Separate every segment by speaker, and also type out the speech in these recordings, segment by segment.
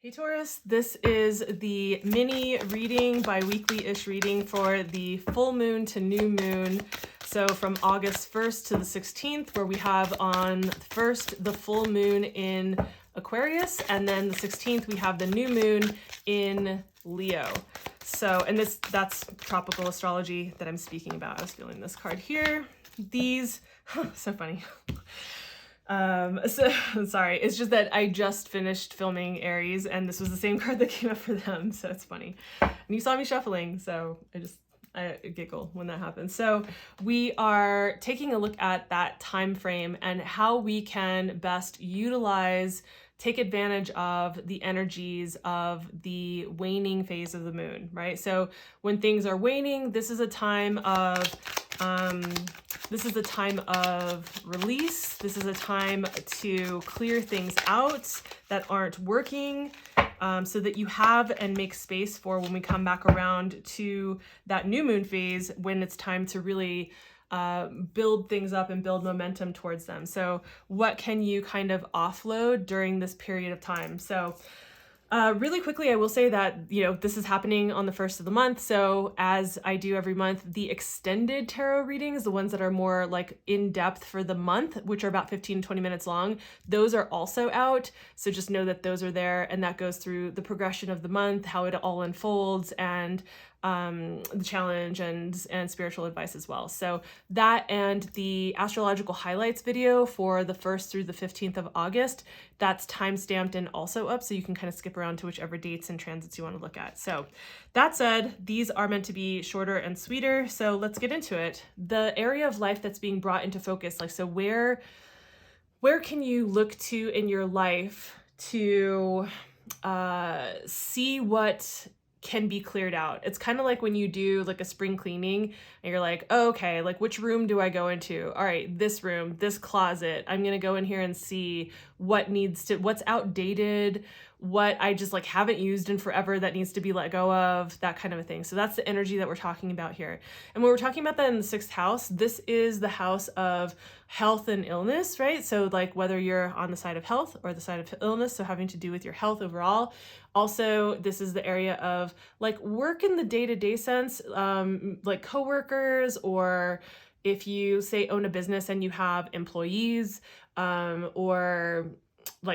Speaker 1: Hey Taurus, this is the mini reading, bi-weekly-ish reading for the full moon to new moon. So from August 1st to the 16th, where we have on 1st the full moon in Aquarius, and then the 16th we have the new moon in Leo. So, and that's tropical astrology that I'm speaking about. I was feeling this card here. These, so funny. So sorry, it's just that I just finished filming Aries and this was the same card that came up for them, so it's funny. And you saw me shuffling, so I giggle when that happens. So we are taking a look at that time frame and how we can best utilize, take advantage of the energies of the waning phase of the moon, right? So when things are waning, this is a time of release. This is a time to clear things out that aren't working, so that you have and make space for when we come back around to that new moon phase, when it's time to really build things up and build momentum towards them. So what can you kind of offload during this period of time? So really quickly, I will say that, this is happening on the first of the month. So as I do every month, the extended tarot readings, the ones that are more like in depth for the month, which are about 15 to 20 minutes long, those are also out. So just know that those are there, and that goes through the progression of the month, how it all unfolds, and the challenge and spiritual advice as well. So that and the astrological highlights video for the 1st through the 15th of August, that's time stamped and also up, so you can kind of skip around to whichever dates and transits you want to look at. So that said, these are meant to be shorter and sweeter, so let's get into it. The area of life that's being brought into focus, so where can you look to in your life to see what can be cleared out? It's kind of like when you do like a spring cleaning and you're like, oh, okay, like which room do I go into? All right, this room, this closet, I'm gonna go in here and see what's outdated, what I just haven't used in forever that needs to be let go of, that kind of a thing. So that's the energy that we're talking about here. And when we're talking about that in the 6th house, this is the house of health and illness, right? So whether you're on the side of health or the side of illness, so having to do with your health overall. Also, this is the area of work in the day-to-day sense, like coworkers, or if you say own a business and you have employees, or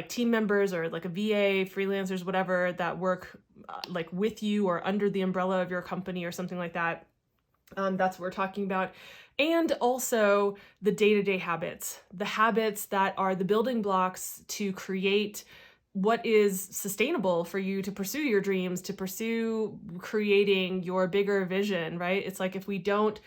Speaker 1: team members, or a VA, freelancers, whatever, that work with you or under the umbrella of your company or something like that. That's what we're talking about. And also the day-to-day habits, the habits that are the building blocks to create what is sustainable for you to pursue your dreams, to pursue creating your bigger vision, right? It's if we don't,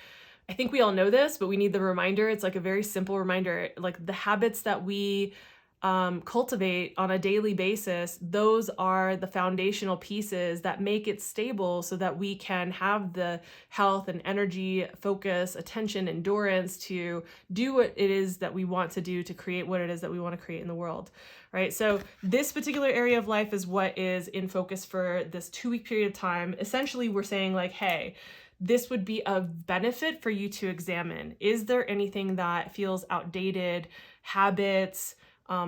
Speaker 1: I think we all know this, but we need the reminder. It's a very simple reminder, the habits that we cultivate on a daily basis, those are the foundational pieces that make it stable so that we can have the health and energy, focus, attention, endurance to do what it is that we want to do, to create what it is that we want to create in the world, right? So this particular area of life is what is in focus for this 2-week period of time. Essentially, we're saying hey, this would be a benefit for you to examine. Is there anything that feels outdated, habits,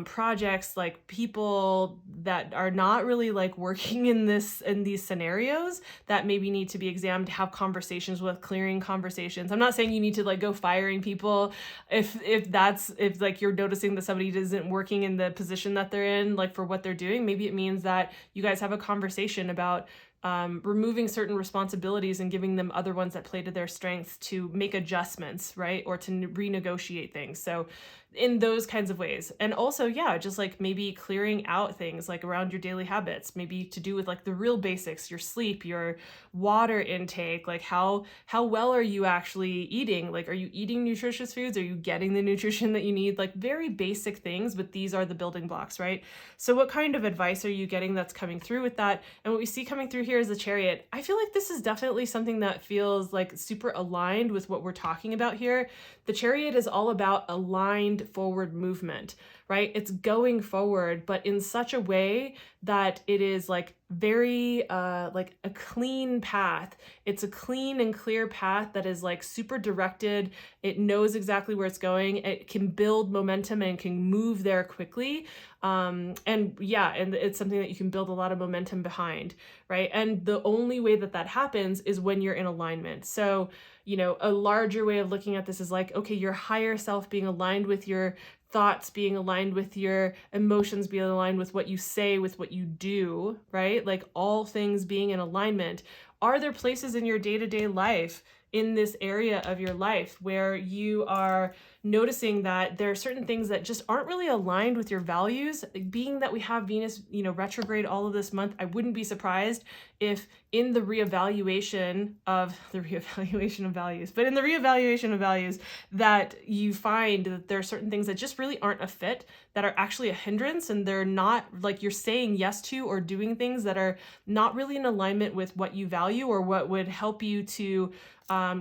Speaker 1: projects, people that are not really working in these scenarios that maybe need to be examined, have conversations with, clearing conversations. I'm not saying you need to go firing people if you're noticing that somebody isn't working in the position that they're in, for what they're doing. Maybe it means that you guys have a conversation about removing certain responsibilities and giving them other ones that play to their strengths, to make adjustments, right? Or to renegotiate things. So in those kinds of ways. And also, just maybe clearing out things around your daily habits, maybe to do with the real basics, your sleep, your water intake, how well are you actually eating? Are you eating nutritious foods? Are you getting the nutrition that you need? Very basic things, but these are the building blocks, right? So what kind of advice are you getting that's coming through with that? And what we see coming through here is the Chariot. I feel this is definitely something that feels super aligned with what we're talking about here. The Chariot is all about aligned forward movement, right? It's going forward, but in such a way that it is like very like a clean path. It's a clean and clear path that is like super directed. It knows exactly where it's going. It can build momentum and can move there quickly. And yeah, and it's something that you can build a lot of momentum behind, right? And the only way that that happens is when you're in alignment. So, you know, a larger way of looking at this is like, okay, your higher self being aligned with your thoughts, being aligned with your emotions, being aligned with what you say, with what you do, right? Like all things being in alignment. Are there places in your day-to-day life, in this area of your life, where you are noticing that there are certain things that just aren't really aligned with your values? Being that we have Venus, you know, retrograde all of this month, I wouldn't be surprised if in the reevaluation of values, but in the reevaluation of values, that you find that there are certain things that just really aren't a fit, that are actually a hindrance, and they're not, like, you're saying yes to or doing things that are not really in alignment with what you value or what would help you to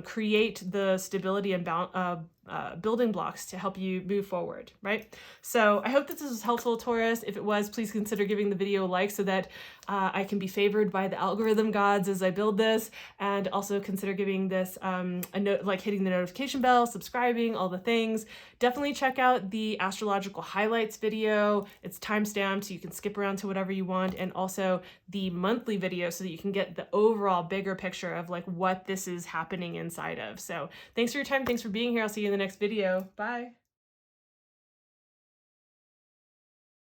Speaker 1: create the stability and building blocks to help you move forward, right? So I hope that this was helpful, Taurus. If it was, please consider giving the video a like so that I can be favored by the algorithm gods as I build this, and also consider giving this a note, like hitting the notification bell, subscribing, all the things. Definitely check out the astrological highlights video. It's timestamped, so you can skip around to whatever you want, and also the monthly video so that you can get the overall bigger picture of like what this is happening inside of. So thanks for your time. Thanks for being here. I'll see you in the next video. Bye.